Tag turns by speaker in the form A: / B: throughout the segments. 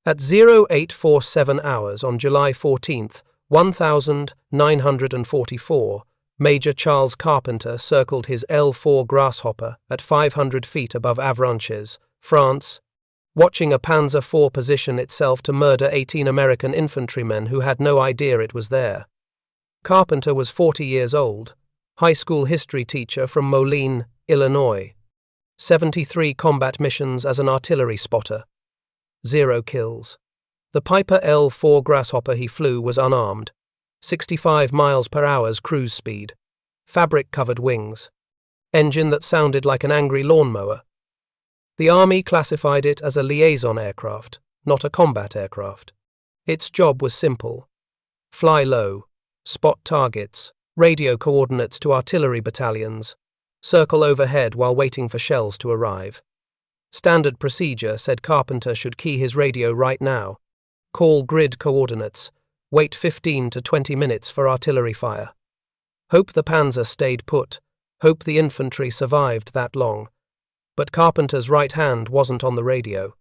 A: At 0847 hours on July 14, 1944, Major Charles Carpenter circled his L-4 Grasshopper at 500 feet above Avranches, France, watching a Panzer IV position itself to murder 18 American infantrymen who had no idea it was there. Carpenter was 40 years old, high school history teacher from Moline, Illinois. 73 combat missions as an artillery spotter. 0 kills. The Piper L-4 Grasshopper he flew was unarmed. 65 miles per hour's cruise speed. Fabric-covered wings. Engine that sounded like an angry lawnmower. The Army classified it as a liaison aircraft, not a combat aircraft. Its job was simple. Fly low, spot targets, radio coordinates to artillery battalions, circle overhead while waiting for shells to arrive. Standard procedure said Carpenter should key his radio right now. Call grid coordinates. Wait 15 to 20 minutes for artillery fire. Hope the Panzer stayed put. Hope the infantry survived that long. But Carpenter's right hand wasn't on the radio.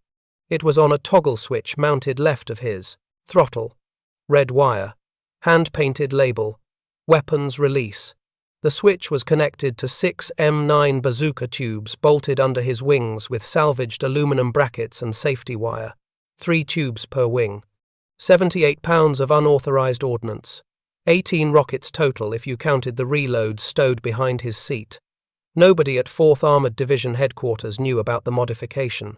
A: It was on a toggle switch mounted left of his. Throttle. Red wire. Hand-painted label. Weapons release. The switch was connected to 6 M9 bazooka tubes bolted under his wings with salvaged aluminum brackets and safety wire. 3 tubes per wing. 78 pounds of unauthorized ordnance. 18 rockets total if you counted the reloads stowed behind his seat. Nobody at 4th Armored Division headquarters knew about the modification.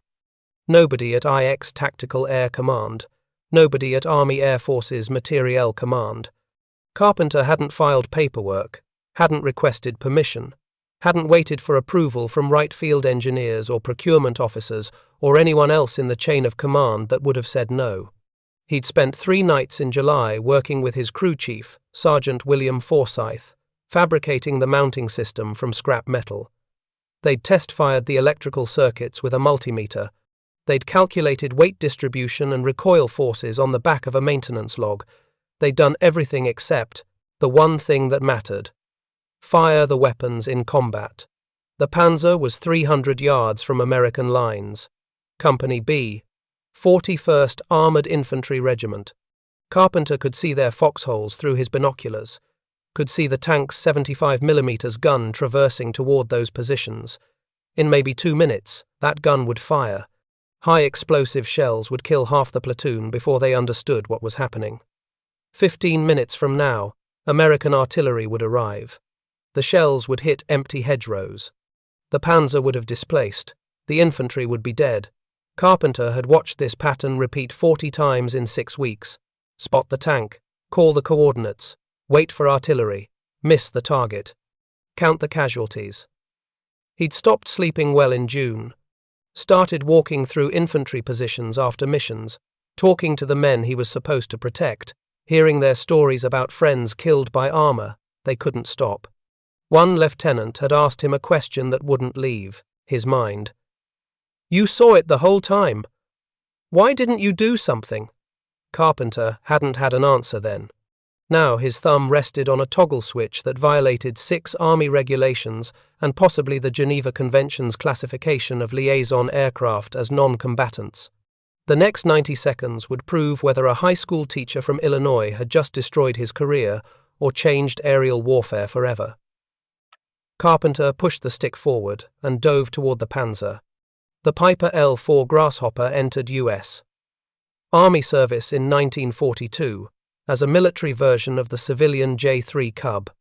A: Nobody at IX Tactical Air Command. Nobody at Army Air Forces Materiel Command. Carpenter hadn't filed paperwork, hadn't requested permission, hadn't waited for approval from right field engineers or procurement officers or anyone else in the chain of command that would have said no. He'd spent 3 nights in July working with his crew chief, Sergeant William Forsyth, fabricating the mounting system from scrap metal. They'd test-fired the electrical circuits with a multimeter. They'd calculated weight distribution and recoil forces on the back of a maintenance log. They'd done everything except the one thing that mattered. Fire the weapons in combat. The Panzer was 300 yards from American lines. Company B, 41st Armored Infantry Regiment. Carpenter could see their foxholes through his binoculars, could see the tank's 75mm gun traversing toward those positions. In maybe 2 minutes, that gun would fire. High explosive shells would kill half the platoon before they understood what was happening. 15 minutes from now, American artillery would arrive. The shells would hit empty hedgerows. The Panzer would have displaced. The infantry would be dead. Carpenter had watched this pattern repeat 40 times in 6 weeks. Spot the tank, call the coordinates, wait for artillery, miss the target, count the casualties. He'd stopped sleeping well in June, started walking through infantry positions after missions, talking to the men he was supposed to protect, hearing their stories about friends killed by armor. They couldn't stop. One lieutenant had asked him a question that wouldn't leave his mind. "You saw it the whole time. Why didn't you do something?" Carpenter hadn't had an answer then. Now his thumb rested on a toggle switch that violated 6 Army regulations and possibly the Geneva Convention's classification of liaison aircraft as non-combatants. The next 90 seconds would prove whether a high school teacher from Illinois had just destroyed his career or changed aerial warfare forever. Carpenter pushed the stick forward and dove toward the Panzer. The Piper L-4 Grasshopper entered U.S. Army service in 1942 as a military version of the civilian J-3 Cub.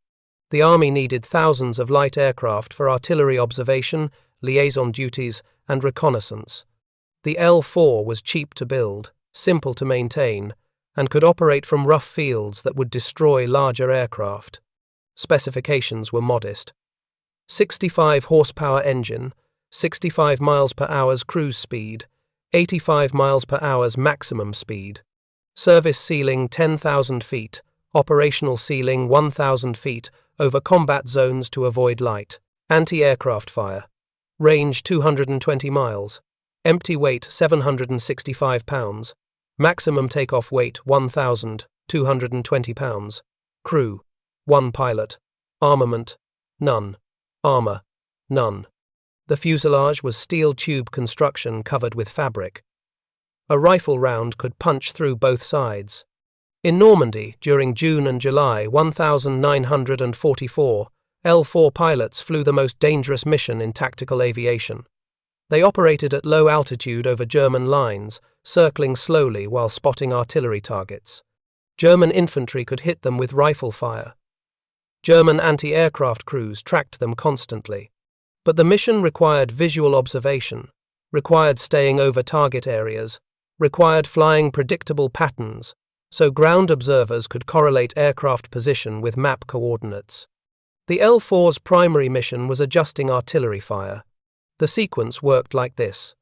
A: The Army needed thousands of light aircraft for artillery observation, liaison duties, and reconnaissance. The L-4 was cheap to build, simple to maintain, and could operate from rough fields that would destroy larger aircraft. Specifications were modest. 65 horsepower engine, 65 miles per hour's cruise speed, 85 miles per hour's maximum speed. Service ceiling 10,000 feet, operational ceiling 1,000 feet over combat zones to avoid light. Anti-aircraft fire. Range 220 miles. Empty weight 765 pounds. Maximum takeoff weight 1,220 pounds. Crew 1 pilot. Armament none. Armor none. The fuselage was steel tube construction covered with fabric. A rifle round could punch through both sides. In Normandy, during June and July 1944, L-4 pilots flew the most dangerous mission in tactical aviation. They operated at low altitude over German lines, circling slowly while spotting artillery targets. German infantry could hit them with rifle fire. German anti-aircraft crews tracked them constantly. But the mission required visual observation, required staying over target areas, required flying predictable patterns, so ground observers could correlate aircraft position with map coordinates. The L-4's primary mission was adjusting artillery fire. The sequence worked like this.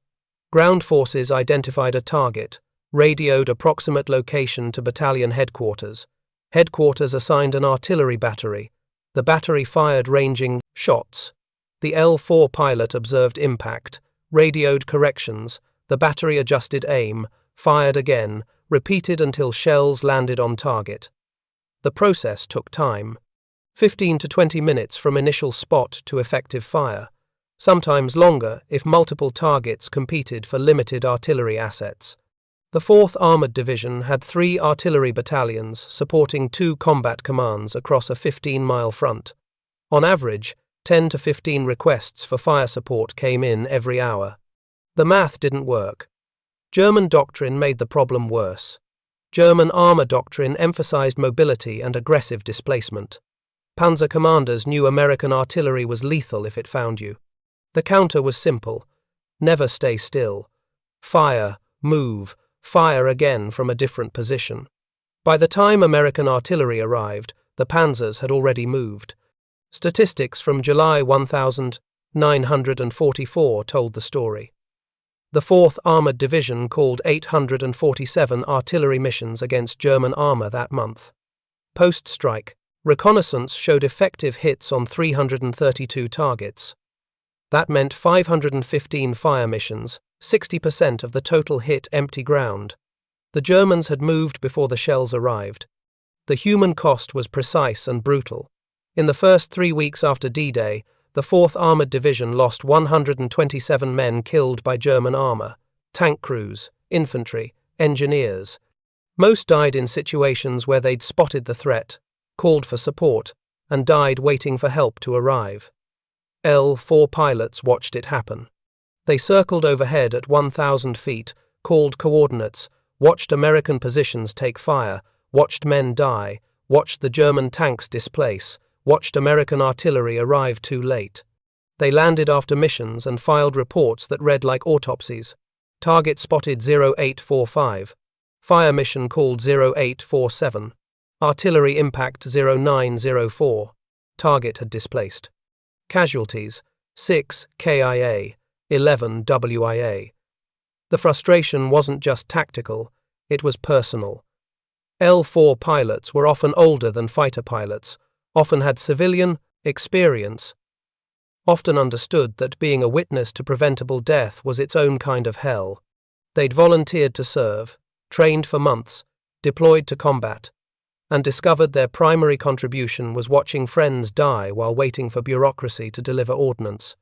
A: Ground forces identified a target, radioed approximate location to battalion headquarters. Headquarters assigned an artillery battery. The battery fired ranging shots. The L-4 pilot observed impact, radioed corrections, the battery adjusted aim, fired again, repeated until shells landed on target. The process took time. 15 to 20 minutes from initial spot to effective fire, sometimes longer if multiple targets competed for limited artillery assets. The 4th Armored Division had 3 artillery battalions supporting 2 combat commands across a 15-mile front. On average, 10 to 15 requests for fire support came in every hour. The math didn't work. German doctrine made the problem worse. German armor doctrine emphasized mobility and aggressive displacement. Panzer commanders knew American artillery was lethal if it found you. The counter was simple. Never stay still. Fire, move, fire again from a different position. By the time American artillery arrived, the Panzers had already moved. Statistics from July 1944 told the story. The 4th Armored Division called 847 artillery missions against German armor that month. Post-strike, reconnaissance showed effective hits on 332 targets. That meant 515 fire missions, 60% of the total hit empty ground. The Germans had moved before the shells arrived. The human cost was precise and brutal. In the first 3 weeks after D-Day, the 4th Armored Division lost 127 men killed by German armor, tank crews, infantry, engineers. Most died in situations where they'd spotted the threat, called for support, and died waiting for help to arrive. L-4 pilots watched it happen. They circled overhead at 1,000 feet, called coordinates, watched American positions take fire, watched men die, watched the German tanks displace, watched American artillery arrive too late. They landed after missions and filed reports that read like autopsies. Target spotted 0845. Fire mission called 0847. Artillery impact 0904. Target had displaced. Casualties 6 KIA, 11 WIA. The frustration wasn't just tactical, it was personal. L-4 pilots were often older than fighter pilots, often had civilian experience, often understood that being a witness to preventable death was its own kind of hell. They'd volunteered to serve, trained for months, deployed to combat, and discovered their primary contribution was watching friends die while waiting for bureaucracy to deliver ordnance.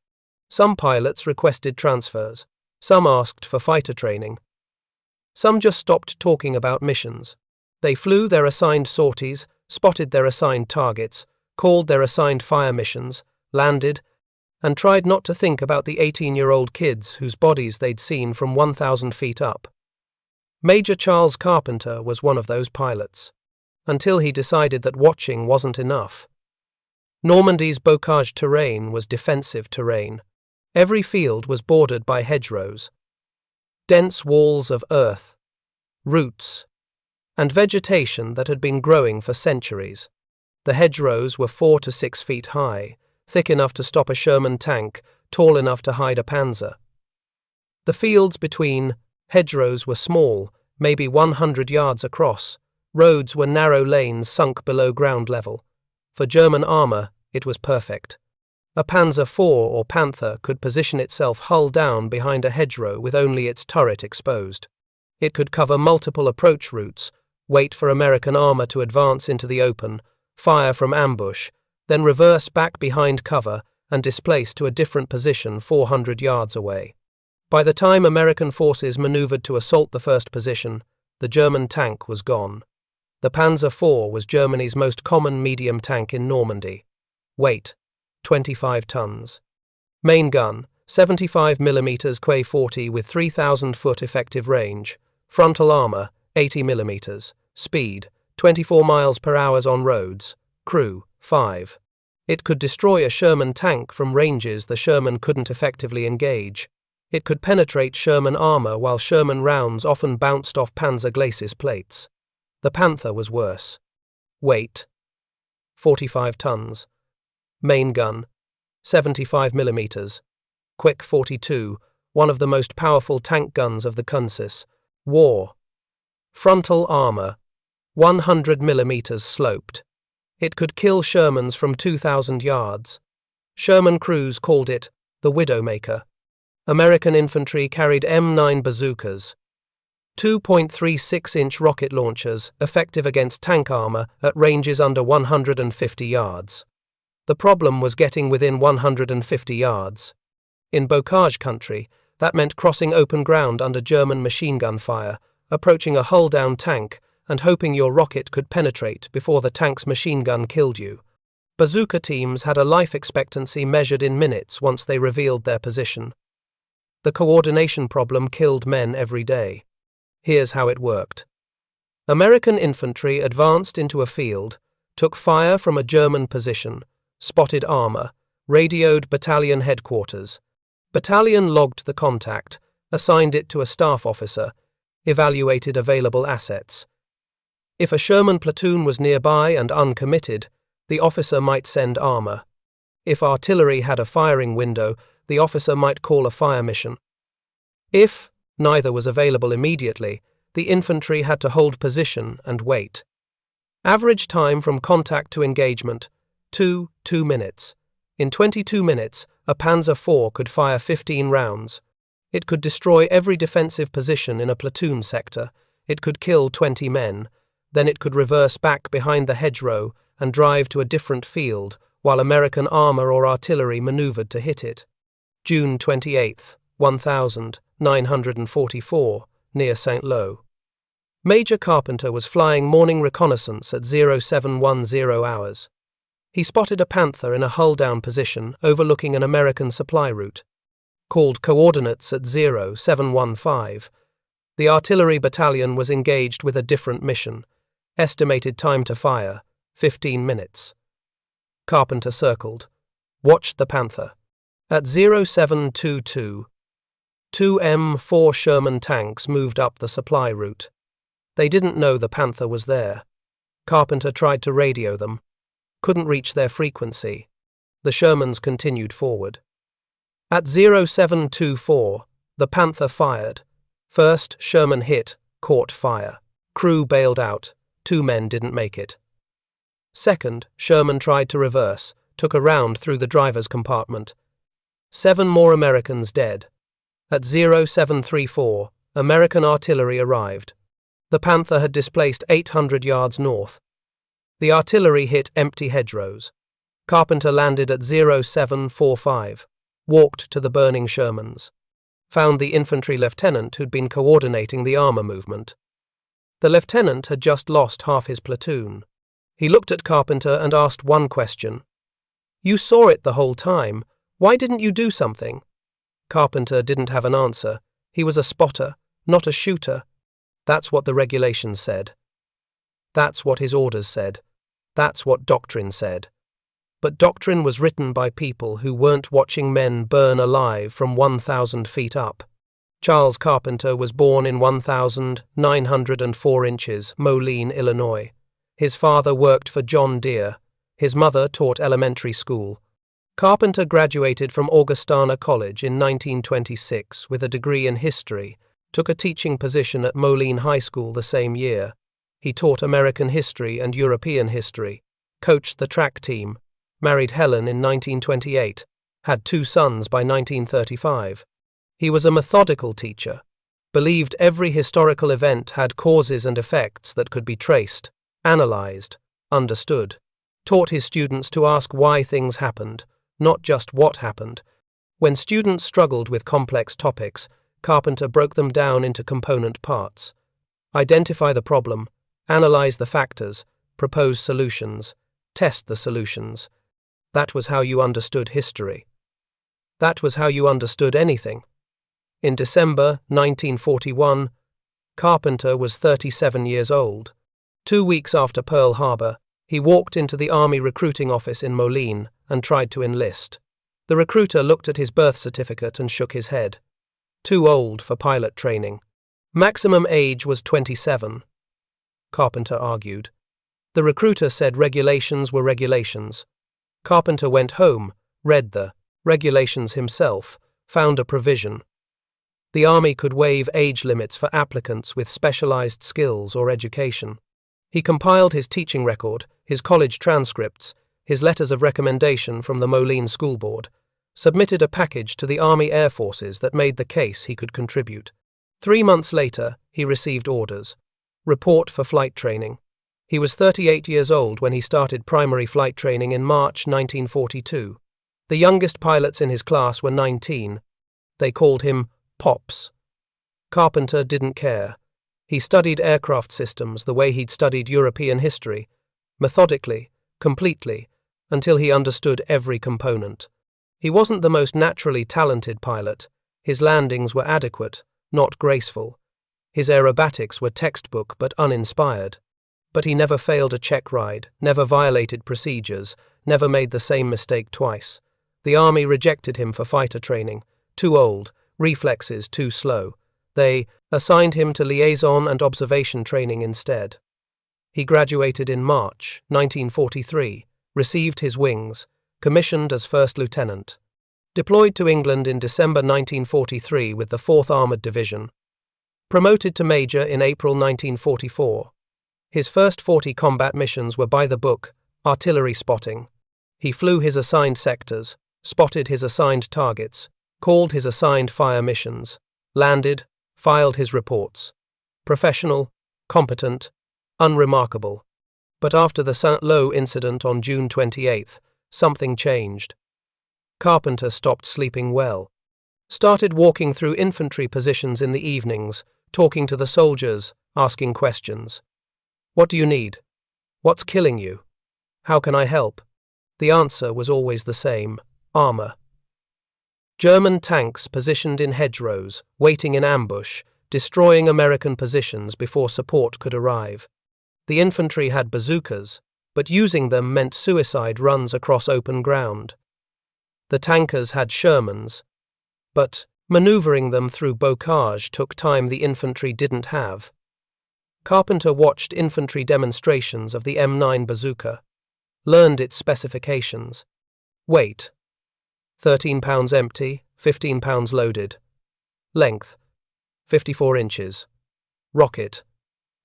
A: Some pilots requested transfers, some asked for fighter training. Some just stopped talking about missions. They flew their assigned sorties, spotted their assigned targets, called their assigned fire missions, landed, and tried not to think about the 18-year-old kids whose bodies they'd seen from 1,000 feet up. Major Charles Carpenter was one of those pilots, until he decided that watching wasn't enough. Normandy's bocage terrain was defensive terrain. Every field was bordered by hedgerows, dense walls of earth, roots, and vegetation that had been growing for centuries. The hedgerows were 4 to 6 feet high, thick enough to stop a Sherman tank, tall enough to hide a Panzer. The fields between hedgerows were small, maybe 100 yards across. Roads were narrow lanes sunk below ground level. For German armor, it was perfect. A Panzer IV or Panther could position itself hull down behind a hedgerow with only its turret exposed. It could cover multiple approach routes, wait for American armor to advance into the open, fire from ambush, then reverse back behind cover and displace to a different position 400 yards away. By the time American forces maneuvered to assault the first position, the German tank was gone. The Panzer IV was Germany's most common medium tank in Normandy. Weight, 25 tons. Main gun, 75mm Qua-40 with 3,000-foot effective range. Frontal armor, 80mm. Speed, 24 miles per hour on roads. Crew, 5. It could destroy a Sherman tank from ranges the Sherman couldn't effectively engage. It could penetrate Sherman armor while Sherman rounds often bounced off Panzer glacis plates. The Panther was worse. Weight, 45 tons. Main gun, 75mm. Quick 42, one of the most powerful tank guns of the Kunsis. War. Frontal armor, 100mm sloped. It could kill Shermans from 2,000 yards. Sherman crews called it the Widowmaker. American infantry carried M9 bazookas, 2.36-inch rocket launchers, effective against tank armor at ranges under 150 yards. The problem was getting within 150 yards. In bocage country, that meant crossing open ground under German machine gun fire, approaching a hull-down tank, and hoping your rocket could penetrate before the tank's machine gun killed you. Bazooka teams had a life expectancy measured in minutes once they revealed their position. The coordination problem killed men every day. Here's how it worked. American infantry advanced into a field, took fire from a German position, spotted armor, radioed battalion headquarters. Battalion logged the contact, assigned it to a staff officer, evaluated available assets. If a Sherman platoon was nearby and uncommitted, the officer might send armor. If artillery had a firing window, the officer might call a fire mission. If neither was available immediately, the infantry had to hold position and wait. Average time from contact to engagement, 2 minutes. In 22 minutes, a Panzer IV could fire 15 rounds. It could destroy every defensive position in a platoon sector. It could kill 20 men. Then it could reverse back behind the hedgerow and drive to a different field while American armor or artillery maneuvered to hit it. June 28, 1944, near St. Lo. Major Carpenter was flying morning reconnaissance at 0710 hours. He spotted a Panther in a hull-down position overlooking an American supply route. Called coordinates at 0715. The artillery battalion was engaged with a different mission. Estimated time to fire, 15 minutes. Carpenter circled. Watched the Panther. At 0722, two M4 Sherman tanks moved up the supply route. They didn't know the Panther was there. Carpenter tried to radio them. Couldn't reach their frequency. The Shermans continued forward. At 0724, the Panther fired. First Sherman hit, caught fire. Crew bailed out. 2 men didn't make it. Second, Sherman tried to reverse, took a round through the driver's compartment. 7 more Americans dead. At 0734, American artillery arrived. The Panther had displaced 800 yards north. The artillery hit empty hedgerows. Carpenter landed at 0745, walked to the burning Shermans. Found the infantry lieutenant who'd been coordinating the armor movement. The lieutenant had just lost half his platoon. He looked at Carpenter and asked one question. "You saw it the whole time. Why didn't you do something?" Carpenter didn't have an answer. He was a spotter, not a shooter. That's what the regulations said. That's what his orders said. That's what doctrine said. But doctrine was written by people who weren't watching men burn alive from 1,000 feet up. Charles Carpenter was born in 1,904 inches, Moline, Illinois. His father worked for John Deere. His mother taught elementary school. Carpenter graduated from Augustana College in 1926 with a degree in history, took a teaching position at Moline High School the same year. He taught American history and European history, coached the track team, married Helen in 1928, had 2 sons by 1935. He was a methodical teacher, believed every historical event had causes and effects that could be traced, analyzed, understood, taught his students to ask why things happened, not just what happened, When students struggled with complex topics, Carpenter broke them down into component parts. Identify the problem, analyze the factors, propose solutions, test the solutions. That was how you understood history. That was how you understood anything. In December 1941, Carpenter was 37 years old. 2 weeks after Pearl Harbor, he walked into the Army recruiting office in Moline and tried to enlist. The recruiter looked at his birth certificate and shook his head. Too old for pilot training. Maximum age was 27. Carpenter argued. The recruiter said regulations were regulations. Carpenter went home, read the regulations himself, found a provision. The Army could waive age limits for applicants with specialized skills or education. He compiled his teaching record, his college transcripts, his letters of recommendation from the Moline School Board, submitted a package to the Army Air Forces that made the case he could contribute. 3 months later, he received orders. Report for flight training. He was 38 years old when he started primary flight training in March 1942. The youngest pilots in his class were 19. They called him Pops. Carpenter didn't care. He studied aircraft systems the way he'd studied European history, methodically, completely, until he understood every component. He wasn't the most naturally talented pilot. His landings were adequate, not graceful. His aerobatics were textbook but uninspired. But he never failed a check ride, never violated procedures, never made the same mistake twice. The Army rejected him for fighter training. Too old, reflexes too slow. They assigned him to liaison and observation training instead. He graduated in March 1943, received his wings, commissioned as first lieutenant. Deployed to England in December 1943 with the 4th Armoured Division. Promoted to major in April 1944. His first 40 combat missions were by the book, artillery spotting. He flew his assigned sectors, spotted his assigned targets, called his assigned fire missions, landed, filed his reports. Professional, competent, unremarkable. But after the Saint-Lô incident on June 28, something changed. Carpenter stopped sleeping well. Started walking through infantry positions in the evenings, talking to the soldiers, asking questions. What do you need? What's killing you? How can I help? The answer was always the same: armor. German tanks positioned in hedgerows, waiting in ambush, destroying American positions before support could arrive. The infantry had bazookas, but using them meant suicide runs across open ground. The tankers had Shermans, but maneuvering them through bocage took time the infantry didn't have. Carpenter watched infantry demonstrations of the M9 bazooka, learned its specifications. Weight: 13 pounds empty, 15 pounds loaded. Length: 54 inches. Rocket: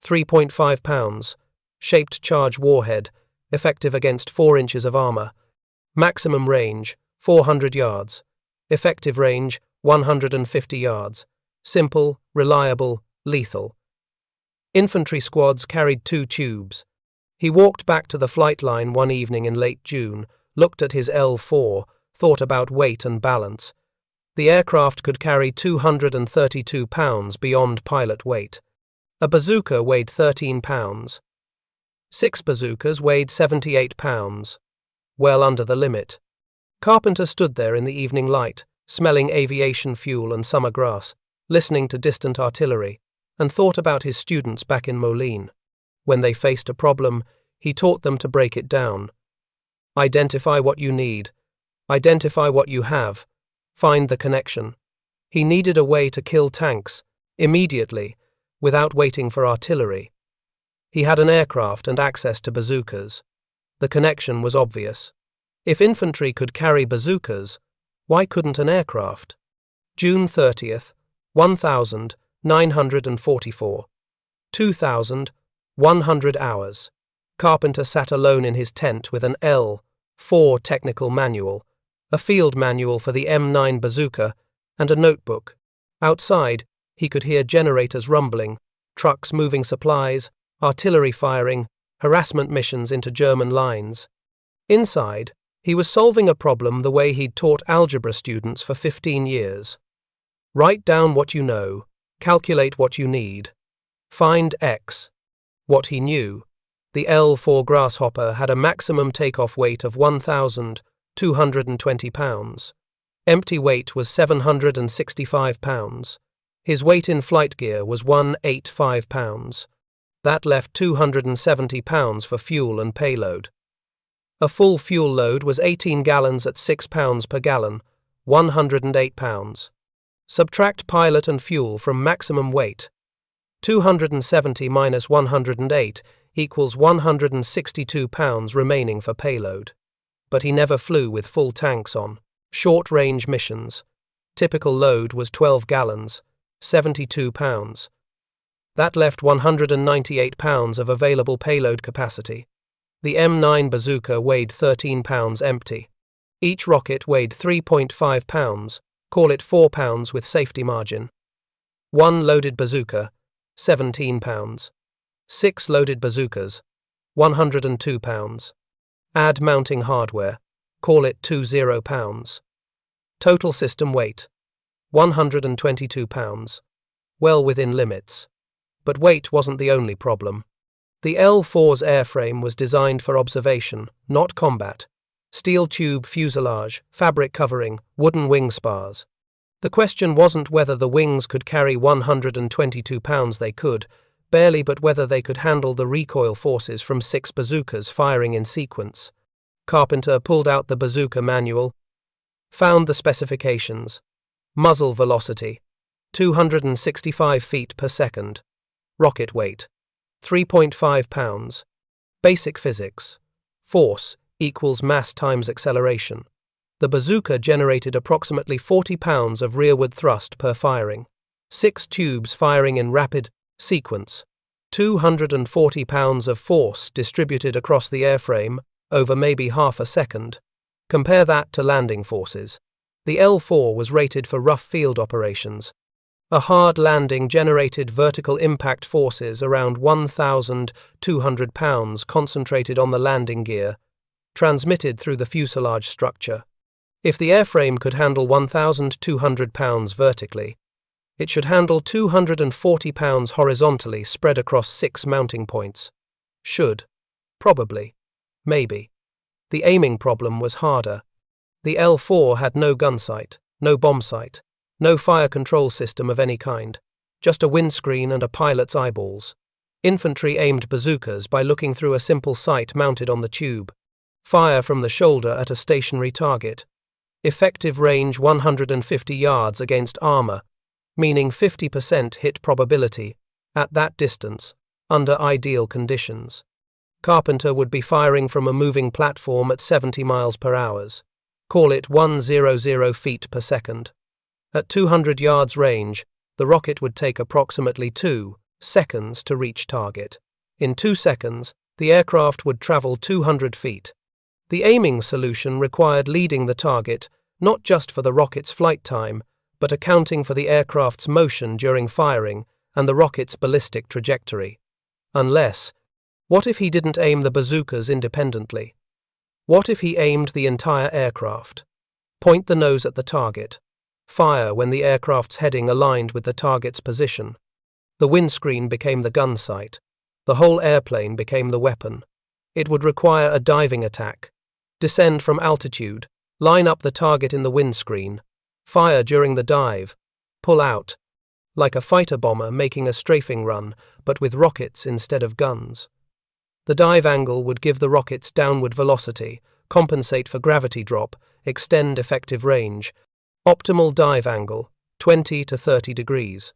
A: 3.5 pounds. Shaped charge warhead, effective against 4 inches of armor. Maximum range: 400 yards. Effective range: 150 yards. Simple, reliable, lethal. Infantry squads carried 2 tubes. He walked back to the flight line one evening in late June, looked at his L-4, thought about weight and balance. The aircraft could carry 232 pounds beyond pilot weight. A bazooka weighed 13 pounds. 6 bazookas weighed 78 pounds. Well under the limit. Carpenter stood there in the evening light, smelling aviation fuel and summer grass, listening to distant artillery, and thought about his students back in Moline. When they faced a problem, he taught them to break it down. Identify what you need. Identify what you have. Find the connection. He needed a way to kill tanks, immediately, without waiting for artillery. He had an aircraft and access to bazookas. The connection was obvious. If infantry could carry bazookas, why couldn't an aircraft? June 30th, 1944. 2,100 hours. Carpenter sat alone in his tent with an L-4 technical manual, a field manual for the M9 bazooka, and a notebook. Outside, he could hear generators rumbling, trucks moving supplies, artillery firing, harassment missions into German lines. Inside, He was solving a problem the way he'd taught algebra students for 15 years. Write down what you know, calculate what you need. Find X. What he knew. The L-4 Grasshopper had a maximum takeoff weight of 1,220 pounds. Empty weight was 765 pounds. His weight in flight gear was 185 pounds. That left 270 pounds for fuel and payload. A full fuel load was 18 gallons at 6 pounds per gallon, 108 pounds. Subtract pilot and fuel from maximum weight. 270 minus 108 equals 162 pounds remaining for payload. But he never flew with full tanks on short-range missions. Typical load was 12 gallons, 72 pounds. That left 198 pounds of available payload capacity. The M9 bazooka weighed 13 pounds empty. Each rocket weighed 3.5 pounds, call it 4 pounds with safety margin. 1 loaded bazooka, 17 pounds. 6 loaded bazookas, 102 pounds. Add mounting hardware, call it 20 pounds. Total system weight, 122 pounds. Well within limits. But weight wasn't the only problem. The L-4's airframe was designed for observation, not combat. Steel tube fuselage, fabric covering, wooden wing spars. The question wasn't whether the wings could carry 122 pounds. They could, barely, but whether they could handle the recoil forces from 6 bazookas firing in sequence. Carpenter pulled out the bazooka manual, found the specifications. Muzzle velocity, 265 feet per second. Rocket weight, 3.5 pounds. Basic physics. Force equals mass times acceleration. The bazooka generated approximately 40 pounds of rearward thrust per firing. 6 tubes firing in rapid sequence. 240 pounds of force distributed across the airframe over maybe half a second. Compare that to landing forces. The L-4 was rated for rough field operations. A hard landing generated vertical impact forces around 1,200 pounds concentrated on the landing gear, transmitted through the fuselage structure. If the airframe could handle 1,200 pounds vertically, it should handle 240 pounds horizontally spread across 6 mounting points. Should. Probably. Maybe. The aiming problem was harder. The L-4 had no gun sight, no bomb sight, no fire control system of any kind, just a windscreen and a pilot's eyeballs. Infantry aimed bazookas by looking through a simple sight mounted on the tube. Fire from the shoulder at a stationary target. Effective range 150 yards against armor, meaning 50% hit probability, at that distance, under ideal conditions. Carpenter would be firing from a moving platform at 70 miles per hour. Call it 100 feet per second. At 200 yards range, the rocket would take approximately 2 seconds to reach target. In 2 seconds, the aircraft would travel 200 feet. The aiming solution required leading the target, not just for the rocket's flight time, but accounting for the aircraft's motion during firing and the rocket's ballistic trajectory. Unless, what if he didn't aim the bazookas independently? What if he aimed the entire aircraft? Point the nose at the target. Fire when the aircraft's heading aligned with the target's position. The windscreen became the gun sight. The whole airplane became the weapon. It would require a diving attack. Descend from altitude, line up the target in the windscreen, fire during the dive, pull out, like a fighter bomber making a strafing run, but with rockets instead of guns. The dive angle would give the rockets downward velocity, compensate for gravity drop, extend effective range. Optimal dive angle, 20 to 30 degrees.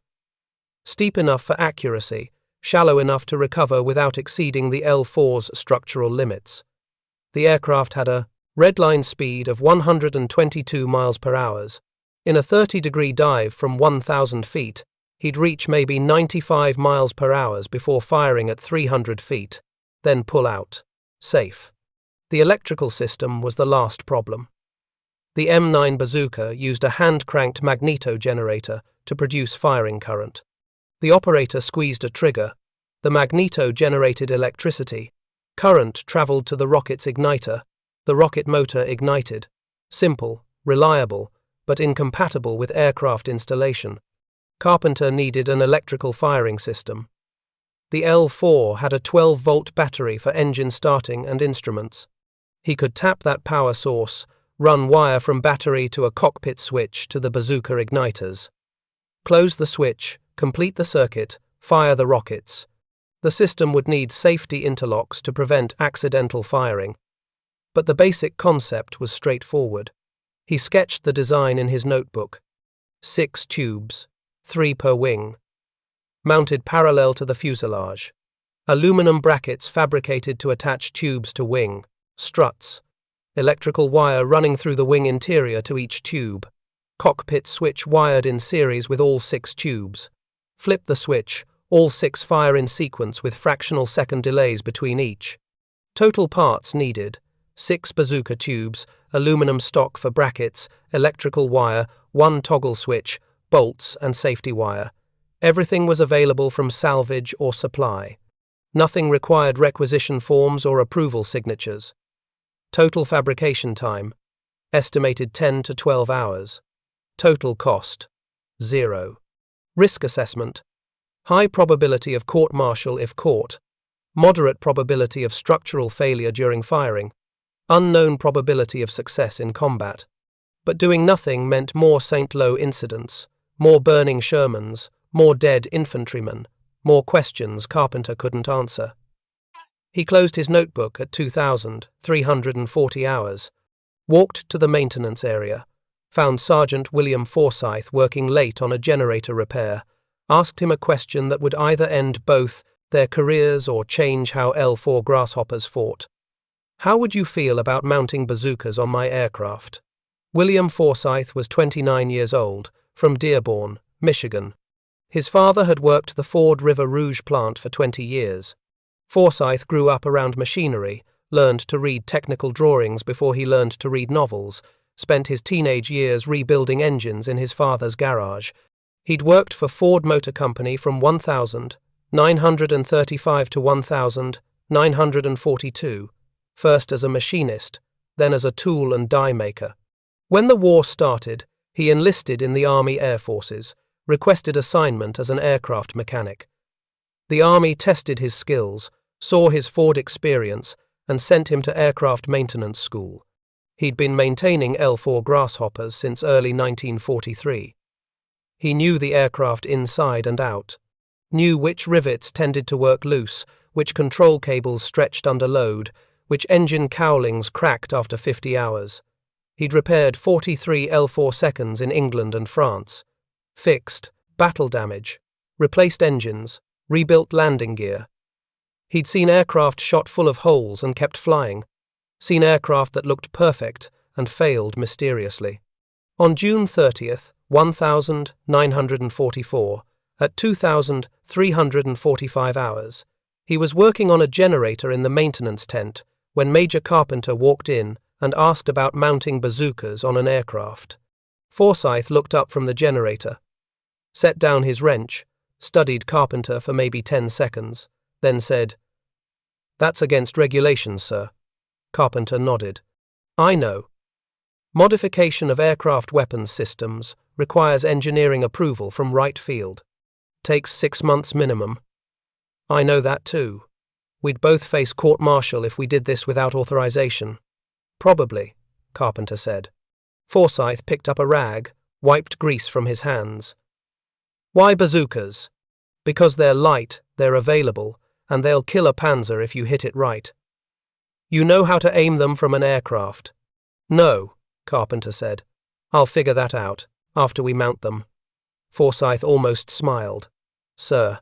A: Steep enough for accuracy, shallow enough to recover without exceeding the L-4's structural limits. The aircraft had a redline speed of 122 miles per hour. In a 30-degree dive from 1,000 feet, he'd reach maybe 95 miles per hour before firing at 300 feet, then pull out. Safe. The electrical system was the last problem. The M9 bazooka used a hand-cranked magneto generator to produce firing current. The operator squeezed a trigger. The magneto generated electricity. Current traveled to the rocket's igniter. The rocket motor ignited. Simple, reliable, but incompatible with aircraft installation. Carpenter needed an electrical firing system. The L-4 had a 12-volt battery for engine starting and instruments. He could tap that power source, run wire from battery to a cockpit switch to the bazooka igniters. Close the switch, complete the circuit, fire the rockets. The system would need safety interlocks to prevent accidental firing. But the basic concept was straightforward. He sketched the design in his notebook. 6 tubes, 3 per wing. Mounted parallel to the fuselage. Aluminum brackets fabricated to attach tubes to wing. Struts. Electrical wire running through the wing interior to each tube. Cockpit switch wired in series with all 6 tubes. Flip the switch, all 6 fire in sequence with fractional second delays between each. Total parts needed: 6 bazooka tubes, aluminum stock for brackets, electrical wire, 1 toggle switch, bolts and safety wire. Everything was available from salvage or supply. Nothing required requisition forms or approval signatures. Total fabrication time: estimated 10 to 12 hours. Total cost: 0. Risk assessment: high probability of court-martial if caught. Moderate probability of structural failure during firing. Unknown probability of success in combat. But doing nothing meant more St. Lo incidents, more burning Shermans, more dead infantrymen, more questions Carpenter couldn't answer. He closed his notebook at 2,340 hours, walked to the maintenance area, found Sergeant William Forsyth working late on a generator repair, asked him a question that would either end both their careers or change how L-4 Grasshoppers fought. How would you feel about mounting bazookas on my aircraft? William Forsyth was 29 years old, from Dearborn, Michigan. His father had worked the Ford River Rouge plant for 20 years. Forsyth grew up around machinery, learned to read technical drawings before he learned to read novels, spent his teenage years rebuilding engines in his father's garage. He'd worked for Ford Motor Company from 1935 to 1942, first as a machinist, then as a tool and die maker. When the war started, he enlisted in the Army Air Forces, requested assignment as an aircraft mechanic. The Army tested his skills, saw his Ford experience, and sent him to aircraft maintenance school. He'd been maintaining L-4 Grasshoppers since early 1943. He knew the aircraft inside and out, knew which rivets tended to work loose, which control cables stretched under load, which engine cowlings cracked after 50 hours. He'd repaired 43 L-4 seconds in England and France, fixed battle damage, replaced engines, rebuilt landing gear. He'd seen aircraft shot full of holes and kept flying, seen aircraft that looked perfect and failed mysteriously. On June 30th, 1944, at 2,345 hours, he was working on a generator in the maintenance tent when Major Carpenter walked in and asked about mounting bazookas on an aircraft. Forsyth looked up from the generator, set down his wrench, studied Carpenter for maybe 10 seconds, then said, "That's against regulations, sir." Carpenter nodded. "I know. Modification of aircraft weapons systems requires engineering approval from right field. Takes 6 months minimum." "I know that too. We'd both face court-martial if we did this without authorization." "Probably," Carpenter said. Forsyth picked up a rag, wiped grease from his hands. "Why bazookas?" "Because they're light, they're available, and they'll kill a Panzer if you hit it right." "You know how to aim them from an aircraft?" "No," Carpenter said. "I'll figure that out, after we mount them." Forsyth almost smiled. "Sir,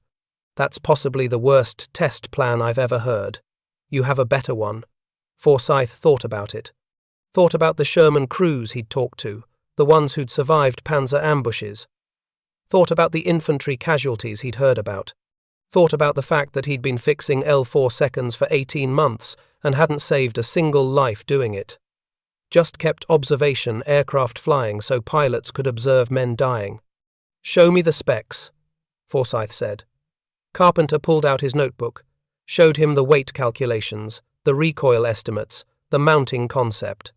A: that's possibly the worst test plan I've ever heard. You have a better one." Forsyth thought about it. Thought about the Sherman crews he'd talked to, the ones who'd survived Panzer ambushes. Thought about the infantry casualties he'd heard about. Thought about the fact that he'd been fixing L-4 seconds for 18 months and hadn't saved a single life doing it. Just kept observation aircraft flying so pilots could observe men dying. "Show me the specs," Forsyth said. Carpenter pulled out his notebook, showed him the weight calculations, the recoil estimates, the mounting concept.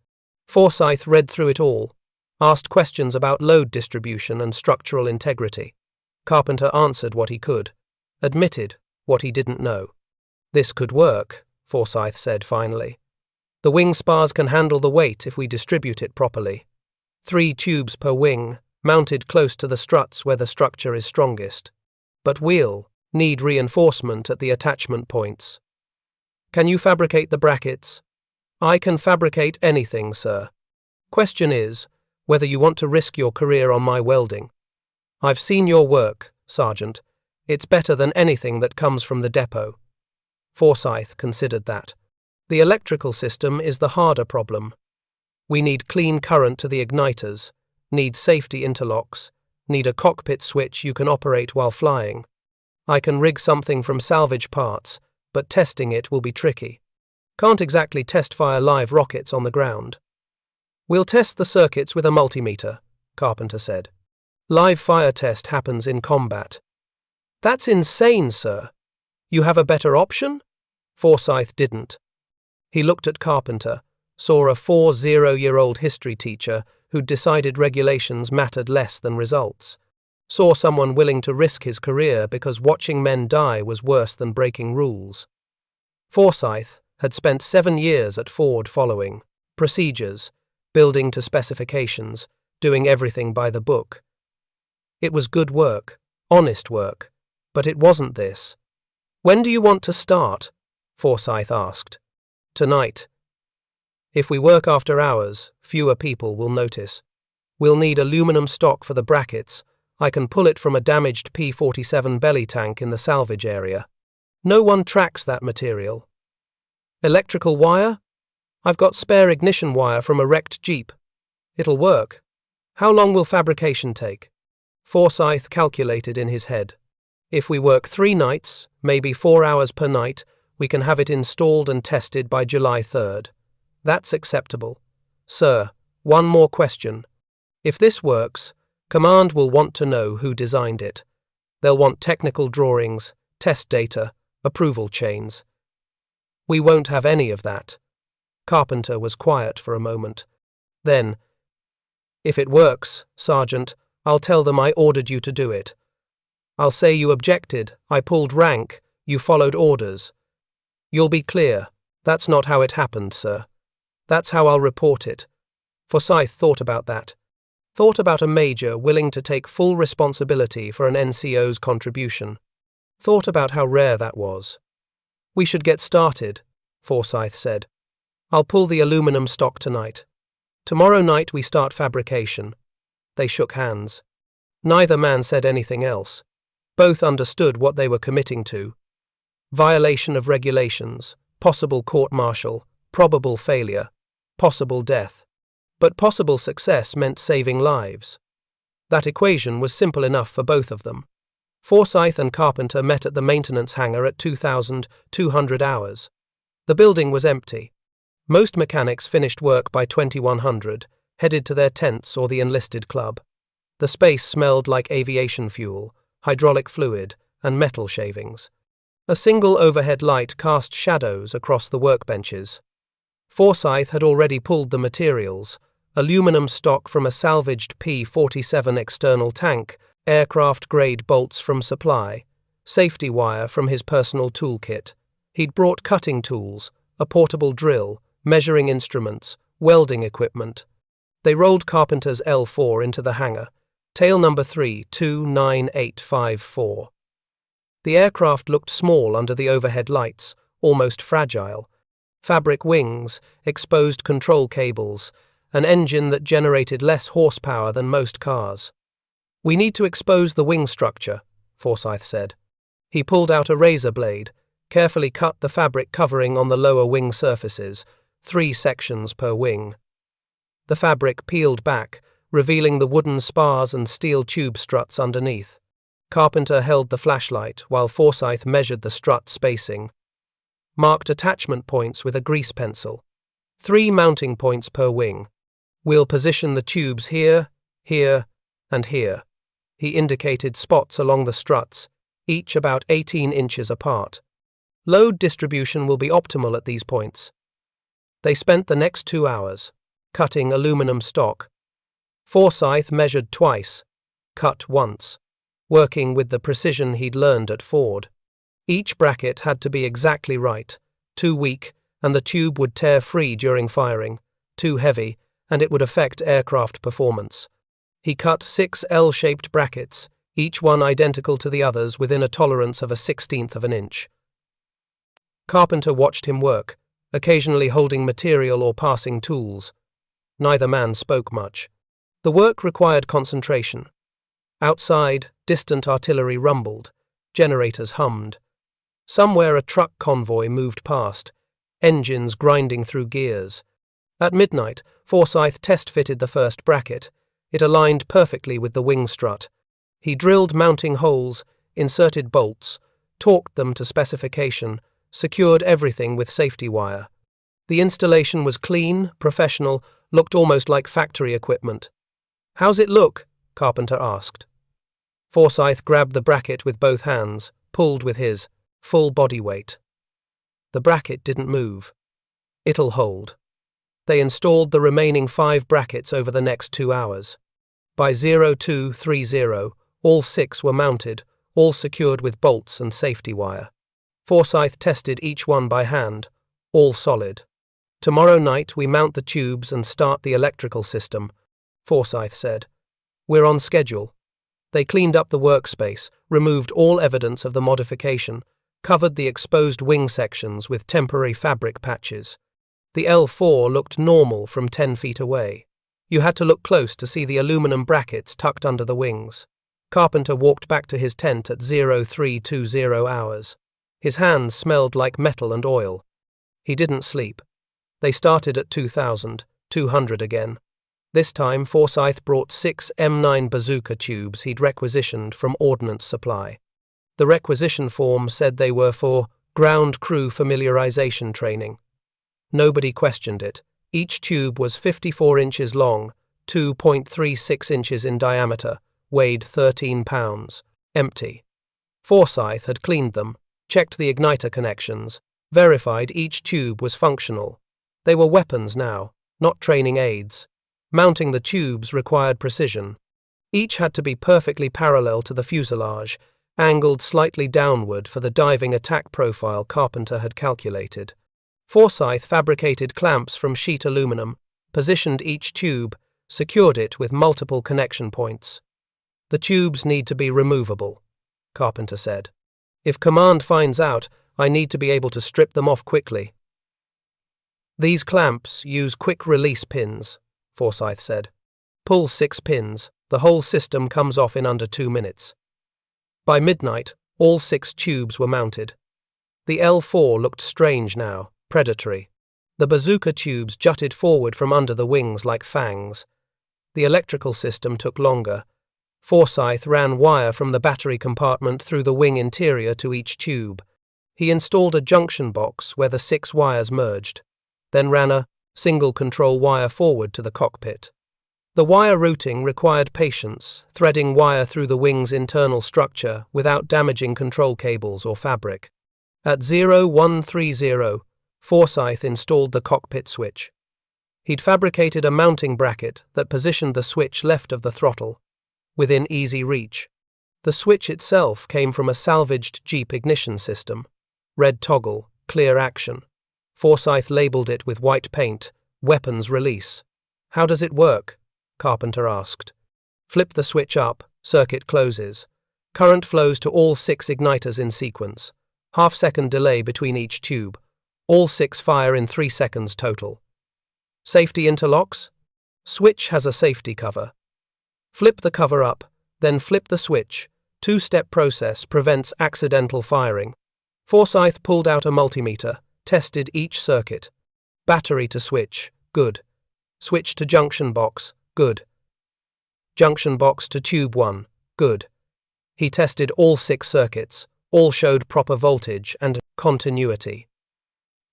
A: Forsyth read through it all, asked questions about load distribution and structural integrity. Carpenter answered what he could, admitted what he didn't know. This could work, Forsyth said finally. The wing spars can handle the weight if we distribute it properly. 3 tubes per wing, mounted close to the struts where the structure is strongest. But we'll need reinforcement at the attachment points. Can you fabricate the brackets? I can fabricate anything, sir. Question is whether you want to risk your career on my welding. I've seen your work, Sergeant. It's better than anything that comes from the depot. Forsyth considered that. The electrical system is the harder problem. We need clean current to the igniters, need safety interlocks, need a cockpit switch you can operate while flying. I can rig something from salvage parts, but testing it will be tricky. Can't exactly test-fire live rockets on the ground. We'll test the circuits with a multimeter, Carpenter said. Live fire test happens in combat. That's insane, sir. You have a better option? Forsyth didn't. He looked at Carpenter, saw a 40-year-old history teacher who'd decided regulations mattered less than results, saw someone willing to risk his career because watching men die was worse than breaking rules. Forsyth had spent 7 years at Ford following procedures, building to specifications, doing everything by the book. It was good work, honest work, but it wasn't this. When do you want to start? Forsyth asked. Tonight. If we work after hours, fewer people will notice. We'll need aluminum stock for the brackets. I can pull it from a damaged P-47 belly tank in the salvage area. No one tracks that material. Electrical wire? I've got spare ignition wire from a wrecked Jeep. It'll work. How long will fabrication take? Forsyth calculated in his head. If we work 3 nights, maybe 4 hours per night, we can have it installed and tested by July 3rd. That's acceptable. Sir, one more question. If this works, Command will want to know who designed it. They'll want technical drawings, test data, approval chains. We won't have any of that. Carpenter was quiet for a moment. Then, if it works, Sergeant, I'll tell them I ordered you to do it. I'll say you objected, I pulled rank, you followed orders. You'll be clear. That's not how it happened, sir. That's how I'll report it. Forsyth thought about that. Thought about a major willing to take full responsibility for an NCO's contribution. Thought about how rare that was. We should get started, Forsyth said. I'll pull the aluminum stock tonight. Tomorrow night we start fabrication. They shook hands. Neither man said anything else. Both understood what they were committing to. Violation of regulations, possible court-martial, probable failure, possible death. But possible success meant saving lives. That equation was simple enough for both of them. Forsyth and Carpenter met at the maintenance hangar at 2,200 hours. The building was empty. Most mechanics finished work by 2100, headed to their tents or the enlisted club. The space smelled like aviation fuel, hydraulic fluid, and metal shavings. A single overhead light cast shadows across the workbenches. Forsyth had already pulled the materials, aluminum stock from a salvaged P-47 external tank, aircraft-grade bolts from supply, safety wire from his personal toolkit. He'd brought cutting tools, a portable drill, measuring instruments, welding equipment. They rolled Carpenter's L-4 into the hangar, tail number 329854. The aircraft looked small under the overhead lights, almost fragile. Fabric wings, exposed control cables, an engine that generated less horsepower than most cars. We need to expose the wing structure, Forsyth said. He pulled out a razor blade, carefully cut the fabric covering on the lower wing surfaces, 3 sections per wing. The fabric peeled back, revealing the wooden spars and steel tube struts underneath. Carpenter held the flashlight while Forsyth measured the strut spacing. Marked attachment points with a grease pencil. 3 mounting points per wing. We'll position the tubes here, here, and here. He indicated spots along the struts, each about 18 inches apart. Load distribution will be optimal at these points. They spent the next 2 hours cutting aluminum stock. Forsyth measured twice, cut once, working with the precision he'd learned at Ford. Each bracket had to be exactly right. Too weak, and the tube would tear free during firing. Too heavy, and it would affect aircraft performance. He cut 6 L-shaped brackets, each one identical to the others within a tolerance of a 1/16 of an inch. Carpenter watched him work, occasionally holding material or passing tools. Neither man spoke much. The work required concentration. Outside, distant artillery rumbled. Generators hummed. Somewhere a truck convoy moved past, engines grinding through gears. At midnight, Forsyth test-fitted the first bracket. It aligned perfectly with the wing strut. He drilled mounting holes, inserted bolts, torqued them to specification, secured everything with safety wire. The installation was clean, professional, looked almost like factory equipment. "How's it look?" Carpenter asked. Forsyth grabbed the bracket with both hands, pulled with his full body weight. The bracket didn't move. "It'll hold." They installed the remaining 5 brackets over the next 2 hours. By 0230, all 6 were mounted, all secured with bolts and safety wire. Forsyth tested each one by hand, all solid. "Tomorrow night we mount the tubes and start the electrical system," Forsyth said. "We're on schedule." They cleaned up the workspace, removed all evidence of the modification, covered the exposed wing sections with temporary fabric patches. The L-4 looked normal from 10 feet away. You had to look close to see the aluminum brackets tucked under the wings. Carpenter walked back to his tent at 0320 hours. His hands smelled like metal and oil. He didn't sleep. They started at 2,200 again. This time, Forsyth brought 6 M9 bazooka tubes he'd requisitioned from Ordnance Supply. The requisition form said they were for ground crew familiarization training. Nobody questioned it. Each tube was 54 inches long, 2.36 inches in diameter, weighed 13 pounds, empty. Forsyth had cleaned them, checked the igniter connections, verified each tube was functional. They were weapons now, not training aids. Mounting the tubes required precision. Each had to be perfectly parallel to the fuselage, angled slightly downward for the diving attack profile Carpenter had calculated. Forsyth fabricated clamps from sheet aluminum, positioned each tube, secured it with multiple connection points. "The tubes need to be removable," Carpenter said. "If command finds out, I need to be able to strip them off quickly." "These clamps use quick-release pins," Forsyth said. "Pull 6 pins, the whole system comes off in under 2 minutes." By midnight, all 6 tubes were mounted. The L-4 looked strange now, predatory. The bazooka tubes jutted forward from under the wings like fangs. The electrical system took longer. Forsyth ran wire from the battery compartment through the wing interior to each tube. He installed a junction box where the 6 wires merged, then ran a single control wire forward to the cockpit. The wire routing required patience, threading wire through the wing's internal structure without damaging control cables or fabric. At 0130, Forsyth installed the cockpit switch. He'd fabricated a mounting bracket that positioned the switch left of the throttle, within easy reach. The switch itself came from a salvaged Jeep ignition system. Red toggle, clear action. Forsyth labeled it with white paint, weapons release. "How does it work?" Carpenter asked. "Flip the switch up, circuit closes. Current flows to all 6 igniters in sequence. Half-second delay between each tube. All 6 fire in 3 seconds total. Safety interlocks? Switch has a safety cover. Flip the cover up, then flip the switch. 2-step process prevents accidental firing." Forsyth pulled out a multimeter, tested each circuit. Battery to switch, good. Switch to junction box, good. Junction box to tube 1, good. He tested all 6 circuits, all showed proper voltage and continuity.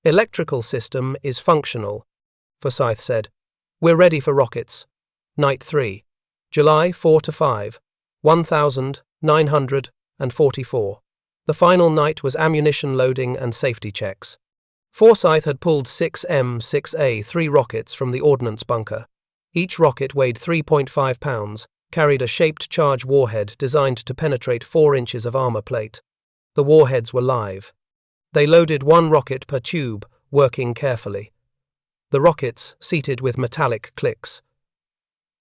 A: "Electrical system is functional," Forsyth said. "We're ready for rockets." Night 3, July 4 to 5, 1944. The final night was ammunition loading and safety checks. Forsyth had pulled 6 M6A3 rockets from the ordnance bunker. Each rocket weighed 3.5 pounds, carried a shaped charge warhead designed to penetrate 4 inches of armor plate. The warheads were live. They loaded 1 rocket per tube, working carefully. The rockets seated with metallic clicks.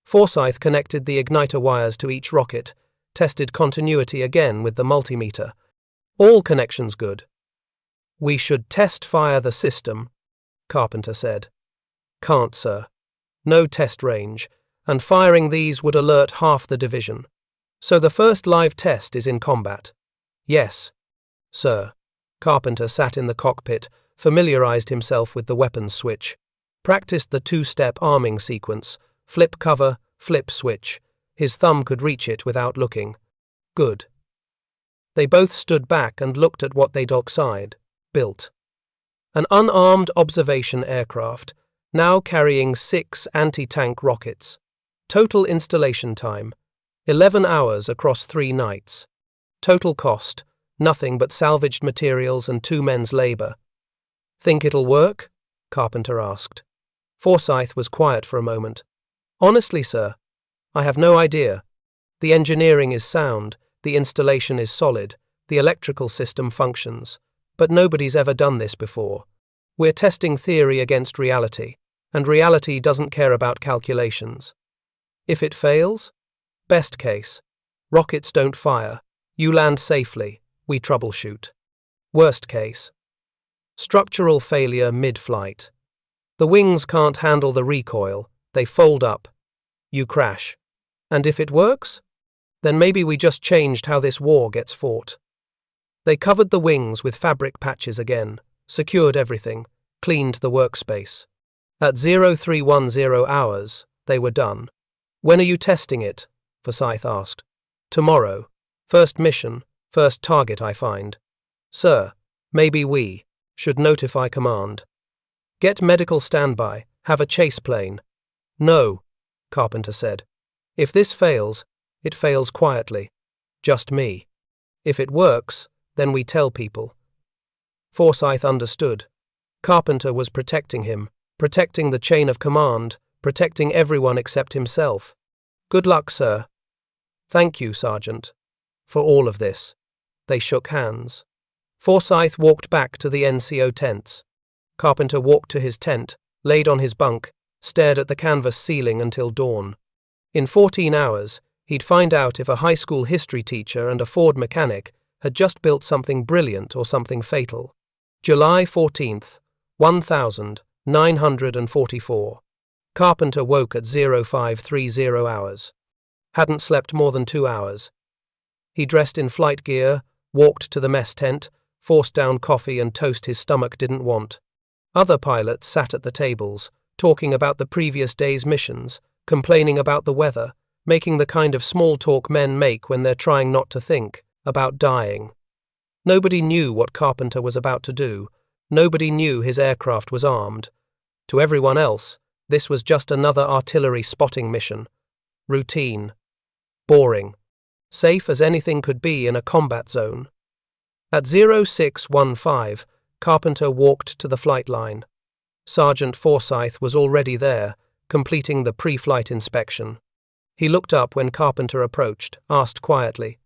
A: Forsyth connected the igniter wires to each rocket, tested continuity again with the multimeter. All connections good. "We should test-fire the system," Carpenter said. "Can't, sir. No test range, and firing these would alert half the division. So the first live test is in combat." "Yes, sir." Carpenter sat in the cockpit, familiarized himself with the weapons switch, practiced the 2-step arming sequence, flip cover, flip switch. His thumb could reach it without looking. Good. They both stood back and looked at what they'd built. An unarmed observation aircraft, now carrying 6 anti-tank rockets. Total installation time, 11 hours across 3 nights. Total cost, nothing but salvaged materials and 2 men's labor. "Think it'll work?" Carpenter asked. Forsyth was quiet for a moment. "Honestly, sir, I have no idea. The engineering is sound, the installation is solid, the electrical system functions, but nobody's ever done this before. We're testing theory against reality, and reality doesn't care about calculations. If it fails? Best case. Rockets don't fire. You land safely. We troubleshoot. Worst case. Structural failure mid-flight. The wings can't handle the recoil. They fold up. You crash. And if it works? Then maybe we just changed how this war gets fought." They covered the wings with fabric patches again, secured everything, cleaned the workspace. At 0310 hours, they were done. "When are you testing it?" Forsyth asked. "Tomorrow. First mission, first target I find." "Sir, maybe we should notify command. Get medical standby, have a chase plane." "No," Carpenter said. "If this fails, it fails quietly. Just me. If it works, then we tell people." Forsyth understood. Carpenter was protecting him, protecting the chain of command, protecting everyone except himself. "Good luck, sir." "Thank you, Sergeant, for all of this." They shook hands. Forsyth walked back to the NCO tents. Carpenter walked to his tent, laid on his bunk, stared at the canvas ceiling until dawn. In 14 hours, he'd find out if a high school history teacher and a Ford mechanic had just built something brilliant or something fatal. July 14th, 1944. Carpenter woke at 0530 hours. Hadn't slept more than 2 hours. He dressed in flight gear, walked to the mess tent, forced down coffee and toast his stomach didn't want. Other pilots sat at the tables, talking about the previous day's missions, complaining about the weather, making the kind of small talk men make when they're trying not to think about dying. Nobody knew what Carpenter was about to do. Nobody knew his aircraft was armed. To everyone else, this was just another artillery spotting mission. Routine. Boring. Safe as anything could be in a combat zone. At 0615, Carpenter walked to the flight line. Sergeant Forsyth was already there, completing the pre-flight inspection. He looked up when Carpenter approached, asked quietly,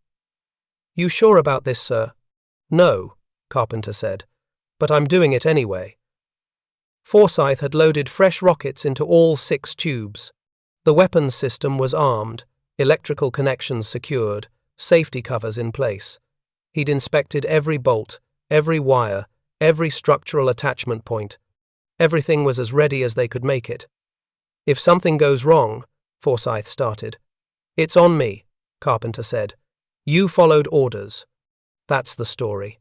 A: "You sure about this, sir?" "No," Carpenter said, "but I'm doing it anyway." Forsyth had loaded fresh rockets into all 6 tubes. The weapons system was armed, electrical connections secured, safety covers in place. He'd inspected every bolt, every wire, every structural attachment point. Everything was as ready as they could make it. "If something goes wrong," Forsyth started. "It's on me," Carpenter said. "You followed orders. That's the story."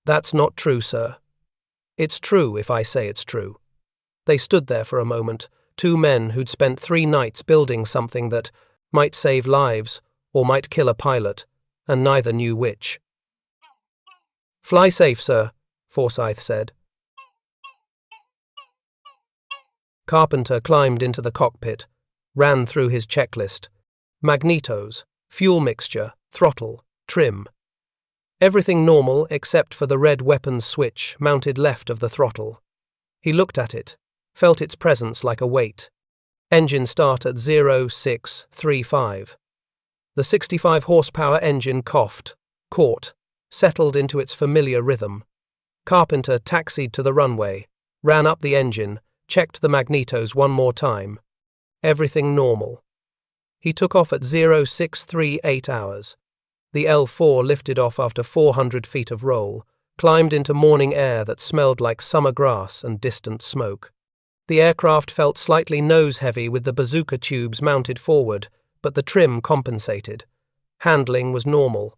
A: "That's not true, sir." "It's true if I say it's true." They stood there for a moment, 2 men who'd spent 3 nights building something that might save lives or might kill a pilot, and neither knew which. "Fly safe, sir," Forsyth said. Carpenter climbed into the cockpit, ran through his checklist. Magnetos, fuel mixture, throttle, trim. Everything normal except for the red weapons switch mounted left of the throttle. He looked at it, felt its presence like a weight. Engine start at 0635. The 65 horsepower engine coughed, caught, settled into its familiar rhythm. Carpenter taxied to the runway, ran up the engine, checked the magnetos one more time. Everything normal. He took off at 0638 hours. The L-4 lifted off after 400 feet of roll, climbed into morning air that smelled like summer grass and distant smoke. The aircraft felt slightly nose-heavy with the bazooka tubes mounted forward, but the trim compensated. Handling was normal.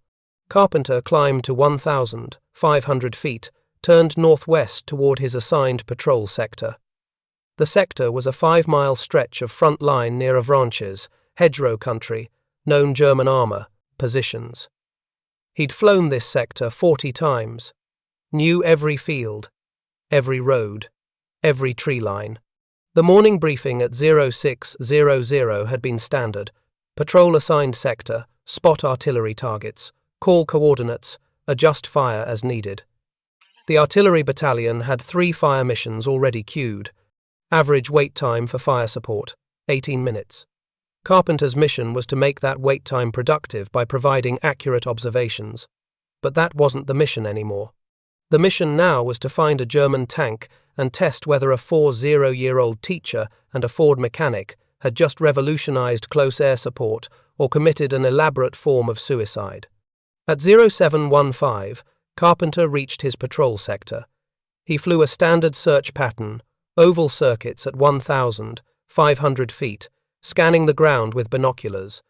A: Carpenter climbed to 1,500 feet, turned northwest toward his assigned patrol sector. The sector was a 5-mile stretch of front line near Avranches, hedgerow country, known German armor, positions. He'd flown this sector 40 times, knew every field, every road, every tree line. The morning briefing at 0600 had been standard. Patrol assigned sector, spot artillery targets, call coordinates, adjust fire as needed. The artillery battalion had 3 fire missions already queued. Average wait time for fire support, 18 minutes. Carpenter's mission was to make that wait time productive by providing accurate observations. But that wasn't the mission anymore. The mission now was to find a German tank and test whether a 40-year-old teacher and a Ford mechanic had just revolutionized close air support or committed an elaborate form of suicide. At 0715, Carpenter reached his patrol sector. He flew a standard search pattern, oval circuits at 1,500 feet, scanning the ground with binoculars,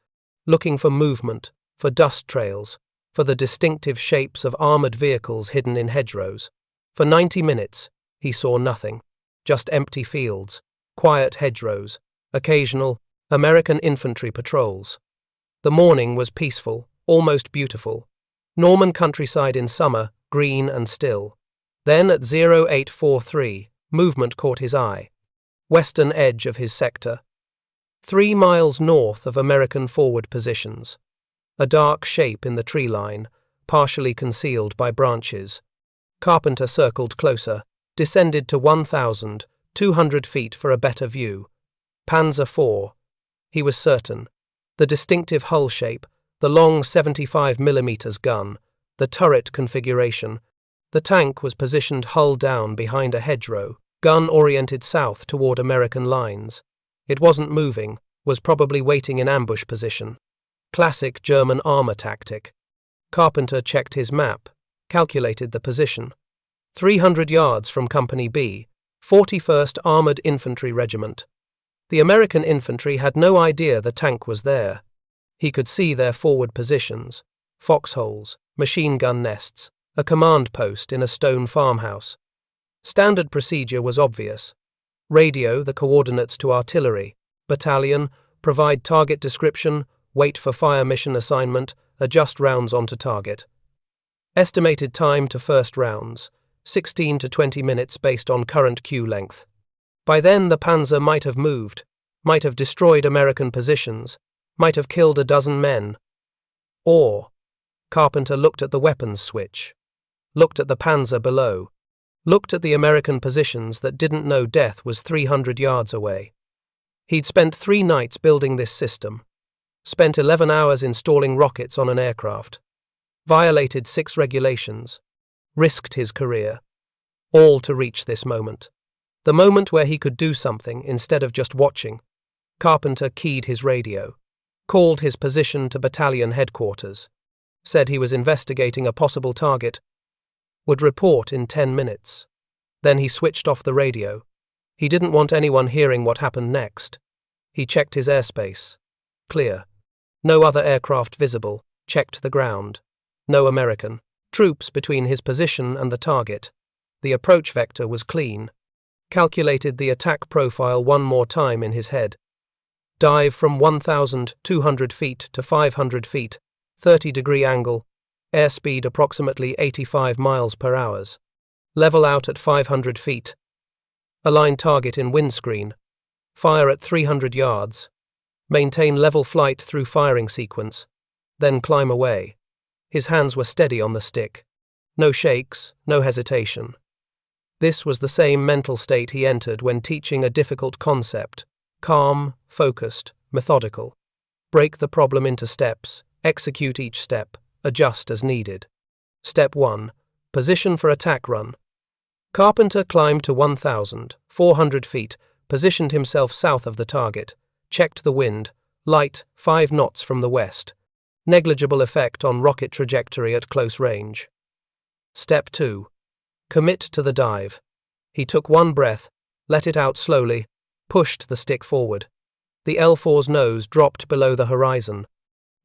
A: looking for movement, for dust trails, for the distinctive shapes of armored vehicles hidden in hedgerows. For 90 minutes, he saw nothing, just empty fields, quiet hedgerows, occasional American infantry patrols. The morning was peaceful, almost beautiful. Norman countryside in summer, green and still. Then at 0843, movement caught his eye. Western edge of his sector. 3 miles north of American forward positions. A dark shape in the tree line, partially concealed by branches. Carpenter circled closer, descended to 1,200 feet for a better view. Panzer IV. He was certain. The distinctive hull shape, the long 75mm gun, the turret configuration. The tank was positioned hull down behind a hedgerow, gun oriented south toward American lines. It wasn't moving, was probably waiting in ambush position. Classic German armor tactic. Carpenter checked his map, calculated the position. 300 yards from Company B, 41st Armored Infantry Regiment. The American infantry had no idea the tank was there. He could see their forward positions, foxholes, machine gun nests, a command post in a stone farmhouse. Standard procedure was obvious. Radio the coordinates to artillery, battalion, provide target description, wait for fire mission assignment, adjust rounds onto target. Estimated time to first rounds, 16 to 20 minutes based on current queue length. By then the Panzer might have moved, might have destroyed American positions, might have killed a dozen men. Or, Carpenter looked at the weapons switch, looked at the Panzer below, looked at the American positions that didn't know death was 300 yards away. He'd spent 3 nights building this system, spent 11 hours installing rockets on an aircraft, violated 6 regulations, risked his career, all to reach this moment. The moment where he could do something instead of just watching. Carpenter keyed his radio, called his position to battalion headquarters, said he was investigating a possible target, would report in 10 minutes. Then he switched off the radio. He didn't want anyone hearing what happened next. He checked his airspace. Clear. No other aircraft visible. Checked the ground. No American troops between his position and the target. The approach vector was clean. Calculated the attack profile one more time in his head. Dive from 1,200 feet to 500 feet, 30-degree angle, airspeed approximately 85 miles per hour. Level out at 500 feet. Align target in windscreen. Fire at 300 yards. Maintain level flight through firing sequence. Then climb away. His hands were steady on the stick. No shakes, no hesitation. This was the same mental state he entered when teaching a difficult concept. Calm, focused, methodical. Break the problem into steps, execute each step, adjust as needed. Step 1. Position for attack run. Carpenter climbed to 1,400 feet, positioned himself south of the target, checked the wind, light, 5 knots from the west. Negligible effect on rocket trajectory at close range. Step 2. Commit to the dive. He took one breath, let it out slowly, pushed the stick forward. The L-4's nose dropped below the horizon.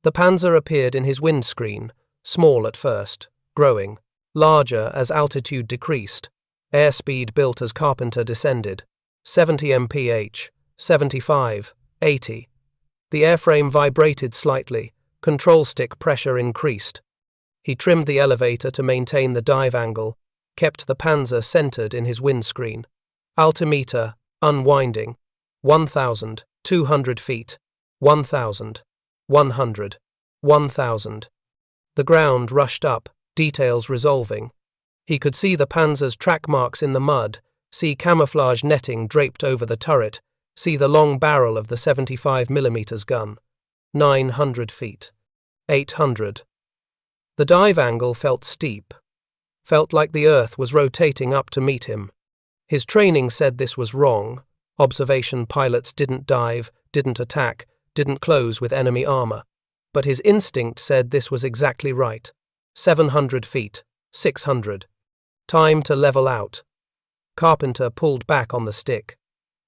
A: The Panzer appeared in his windscreen, small at first, growing, larger as altitude decreased. Airspeed built as Carpenter descended. 70 mph, 75, 80. The airframe vibrated slightly, control stick pressure increased. He trimmed the elevator to maintain the dive angle, kept the Panzer centered in his windscreen. Altimeter, unwinding. 1,200 feet. 1,000. 100. 1,000. The ground rushed up, details resolving. He could see the Panzer's track marks in the mud, see camouflage netting draped over the turret, see the long barrel of the 75mm gun. 900 feet. 800. The dive angle felt steep. Felt like the Earth was rotating up to meet him. His training said this was wrong. Observation pilots didn't dive, didn't attack, didn't close with enemy armor. But his instinct said this was exactly right. 700 feet. 600. Time to level out. Carpenter pulled back on the stick.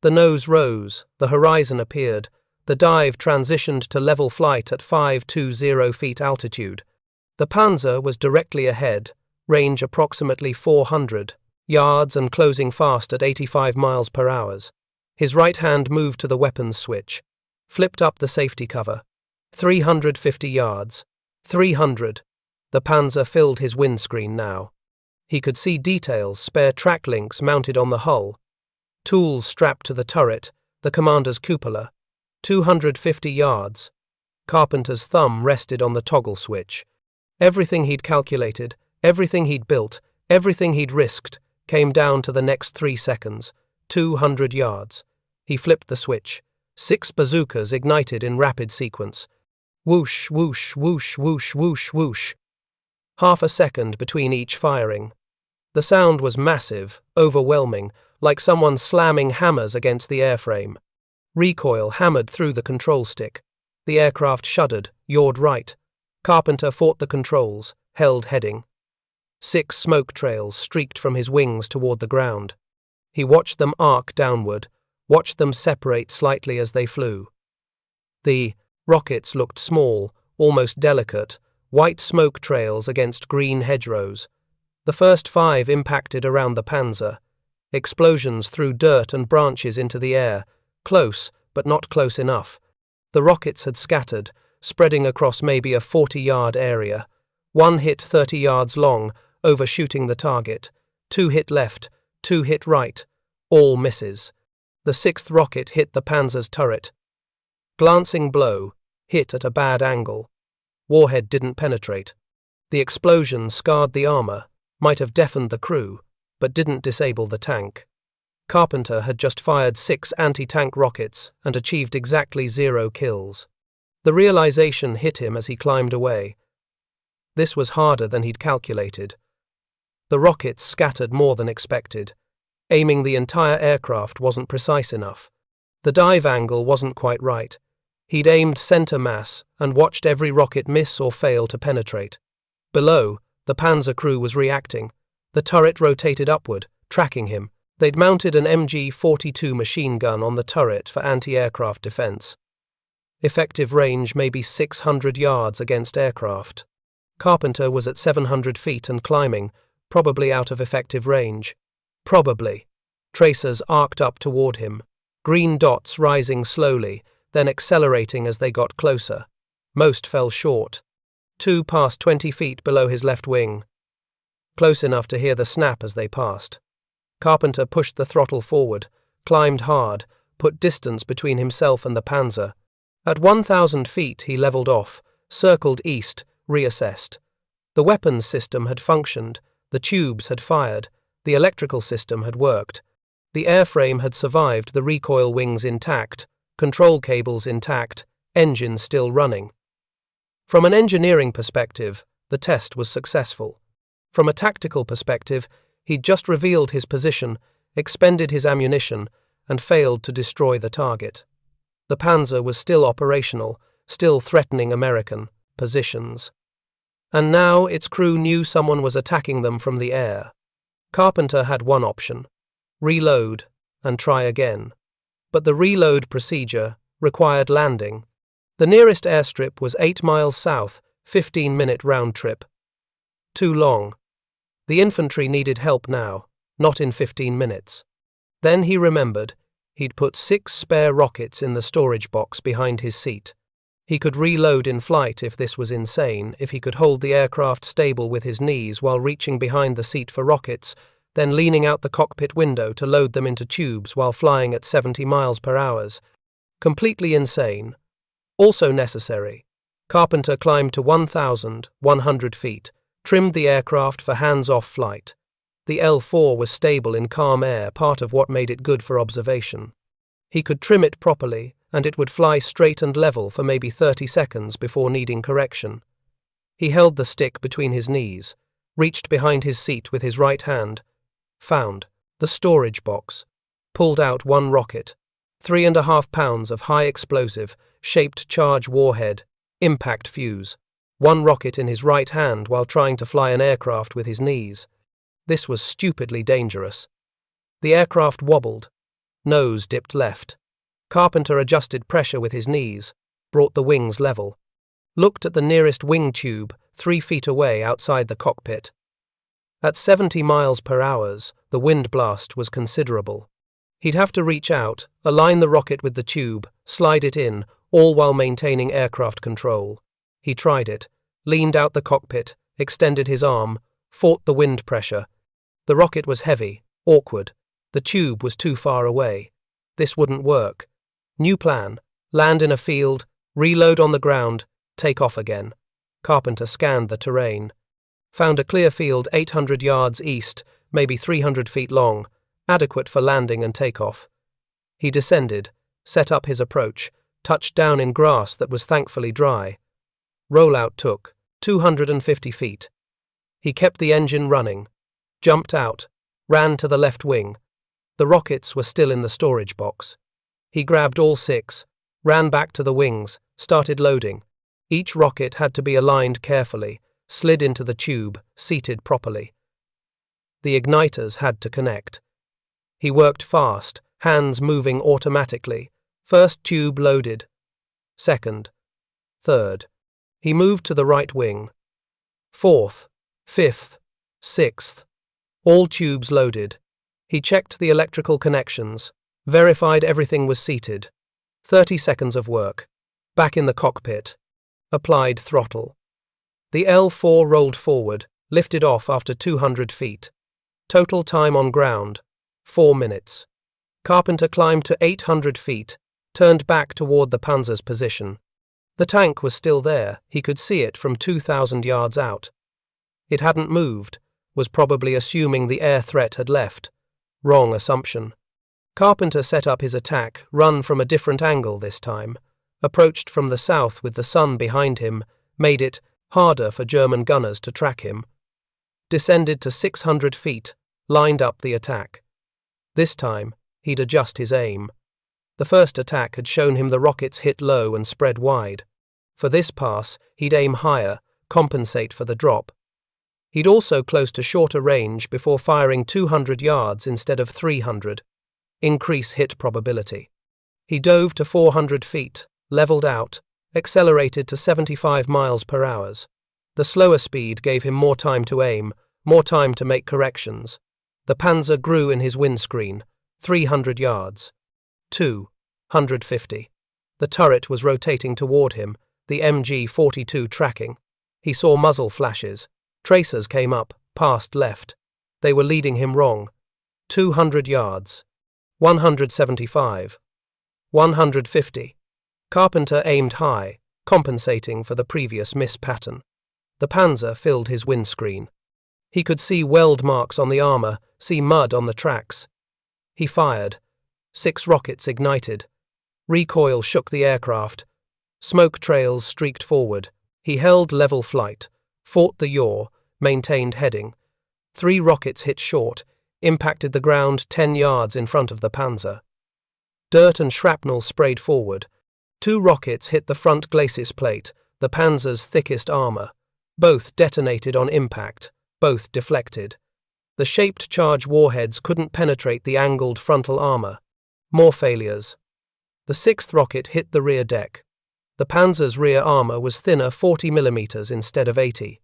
A: The nose rose, the horizon appeared, the dive transitioned to level flight at 520 feet altitude. The Panzer was directly ahead, range approximately 400 yards and closing fast at 85 miles per hour. His right hand moved to the weapons switch, flipped up the safety cover. 350 yards. 300. The Panzer filled his windscreen now. He could see details, spare track links mounted on the hull, tools strapped to the turret, the commander's cupola. 250 yards. Carpenter's thumb rested on the toggle switch. Everything he'd calculated, everything he'd built, everything he'd risked, came down to the next 3 seconds. 200 yards. He flipped the switch. 6 bazookas ignited in rapid sequence. Whoosh, whoosh, whoosh, whoosh, whoosh, whoosh. Half a second between each firing. The sound was massive, overwhelming, like someone slamming hammers against the airframe. Recoil hammered through the control stick. The aircraft shuddered, yawed right. Carpenter fought the controls, held heading. 6 smoke trails streaked from his wings toward the ground. He watched them arc downward, watched them separate slightly as they flew. The rockets looked small, almost delicate, white smoke trails against green hedgerows. The first 5 impacted around the Panzer. Explosions threw dirt and branches into the air, close, but not close enough. The rockets had scattered, spreading across maybe a 40-yard area. 1 hit 30 yards long, overshooting the target. 2 hit left, 2 hit right. All misses. The 6th rocket hit the Panzer's turret. Glancing blow, hit at a bad angle. Warhead didn't penetrate. The explosion scarred the armor, might have deafened the crew, but didn't disable the tank. Carpenter had just fired 6 anti-tank rockets and achieved exactly 0 kills. The realization hit him as he climbed away. This was harder than he'd calculated. The rockets scattered more than expected. Aiming the entire aircraft wasn't precise enough. The dive angle wasn't quite right. He'd aimed center mass and watched every rocket miss or fail to penetrate. Below, the Panzer crew was reacting. The turret rotated upward, tracking him. They'd mounted an MG-42 machine gun on the turret for anti-aircraft defense. Effective range maybe 600 yards against aircraft. Carpenter was at 700 feet and climbing, probably out of effective range. Probably. Tracers arced up toward him. Green dots rising slowly, then accelerating as they got closer. Most fell short. 2 passed 20 feet below his left wing. Close enough to hear the snap as they passed. Carpenter pushed the throttle forward, climbed hard, put distance between himself and the Panzer. At 1,000 feet he leveled off, circled east, reassessed. The weapons system had functioned, the tubes had fired, the electrical system had worked. The airframe had survived, the recoil wings intact, control cables intact, engine still running. From an engineering perspective, the test was successful. From a tactical perspective, he'd just revealed his position, expended his ammunition, and failed to destroy the target. The Panzer was still operational, still threatening American positions. And now its crew knew someone was attacking them from the air. Carpenter had one option: reload and try again. But the reload procedure required landing. The nearest airstrip was 8 miles south, 15-minute round trip. Too long. The infantry needed help now, not in 15 minutes. Then he remembered he'd put 6 spare rockets in the storage box behind his seat. He could reload in flight if this was insane, if he could hold the aircraft stable with his knees while reaching behind the seat for rockets, then leaning out the cockpit window to load them into tubes while flying at 70 miles per hour. Completely insane. Also necessary. Carpenter climbed to 1,100 feet, trimmed the aircraft for hands-off flight. The L-4 was stable in calm air, part of what made it good for observation. He could trim it properly, and it would fly straight and level for maybe 30 seconds before needing correction. He held the stick between his knees, reached behind his seat with his right hand, found the storage box, pulled out one rocket, 3.5 pounds of high explosive, shaped charge warhead, impact fuse, one rocket in his right hand while trying to fly an aircraft with his knees. This was stupidly dangerous. The aircraft wobbled. Nose dipped left. Carpenter adjusted pressure with his knees, brought the wings level. Looked at the nearest wing tube, 3 feet away outside the cockpit. At 70 miles per hour, the wind blast was considerable. He'd have to reach out, align the rocket with the tube, slide it in, all while maintaining aircraft control. He tried it, leaned out the cockpit, extended his arm, fought the wind pressure. The rocket was heavy, awkward. The tube was too far away. This wouldn't work. New plan: land in a field, reload on the ground, take off again. Carpenter scanned the terrain. Found a clear field 800 yards east, maybe 300 feet long, adequate for landing and takeoff. He descended, set up his approach, touched down in grass that was thankfully dry. Rollout took 250 feet. He kept the engine running, jumped out, ran to the left wing. The rockets were still in the storage box. He grabbed all 6, ran back to the wings, started loading. Each rocket had to be aligned carefully, slid into the tube, seated properly. The igniters had to connect. He worked fast, hands moving automatically. First tube loaded. Second. Third. He moved to the right wing. Fourth. Fifth. Sixth. All tubes loaded. He checked the electrical connections, verified everything was seated. 30 seconds of work. Back in the cockpit. Applied throttle. The L-4 rolled forward, lifted off after 200 feet. Total time on ground, 4 minutes. Carpenter climbed to 800 feet, turned back toward the Panzers' position. The tank was still there, he could see it from 2,000 yards out. It hadn't moved, was probably assuming the air threat had left. Wrong assumption. Carpenter set up his attack, run from a different angle this time, approached from the south with the sun behind him, made it harder for German gunners to track him. Descended to 600 feet, lined up the attack. This time, he'd adjust his aim. The first attack had shown him the rockets hit low and spread wide. For this pass, he'd aim higher, compensate for the drop. He'd also close to shorter range before firing 200 yards instead of 300. Increase hit probability. He dove to 400 feet, leveled out, accelerated to 75 miles per hour. The slower speed gave him more time to aim, more time to make corrections. The Panzer grew in his windscreen, 300 yards. 250. The turret was rotating toward him, the MG-42 tracking. He saw muzzle flashes. Tracers came up, passed left. They were leading him wrong. 200 yards. 175. 150. Carpenter aimed high, compensating for the previous miss pattern. The Panzer filled his windscreen. He could see weld marks on the armor, see mud on the tracks. He fired. 6 rockets ignited. Recoil shook the aircraft. Smoke trails streaked forward. He held level flight, fought the yaw, maintained heading. 3 rockets hit short, impacted the ground 10 yards in front of the Panzer. Dirt and shrapnel sprayed forward. 2 rockets hit the front glacis plate, the Panzer's thickest armor. Both detonated on impact, both deflected. The shaped charge warheads couldn't penetrate the angled frontal armor. More failures. The 6th rocket hit the rear deck. The Panzer's rear armor was thinner 40 mm instead of 80.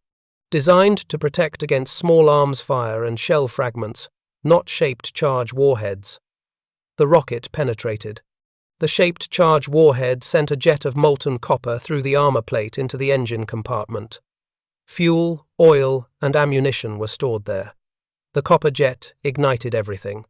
A: Designed to protect against small arms fire and shell fragments, not shaped charge warheads. The rocket penetrated. The shaped charge warhead sent a jet of molten copper through the armor plate into the engine compartment. Fuel, oil, and ammunition were stored there. The copper jet ignited everything.